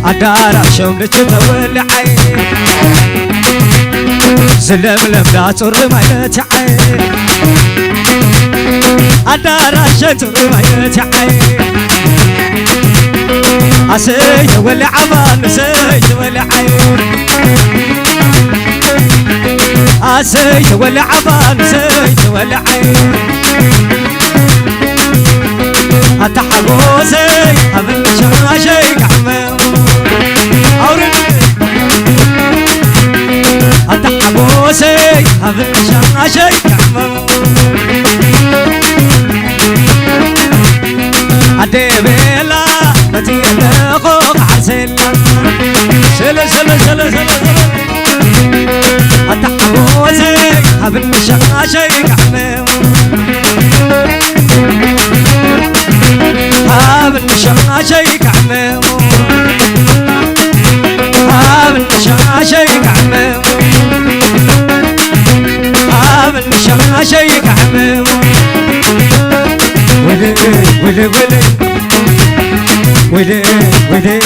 عدارة شملة تولعي زلملم لا ترمي تعي عدارة شملة تعي عسي ولع عمان سي ولع عسي ولع عمان سي ولع أتحبوسي أبن شاشي كعمل أورد أتحبوسي أبن شاشي كعمل عديبيلا بتيلا خوق عسيلا سلا سلا سلا سلا أتحبوسي أبن شاشي كعمل هابن شاشيك عمو هابن شاشيك عمو هابن شاشيك عمو ولي ولي ولي ولي ولي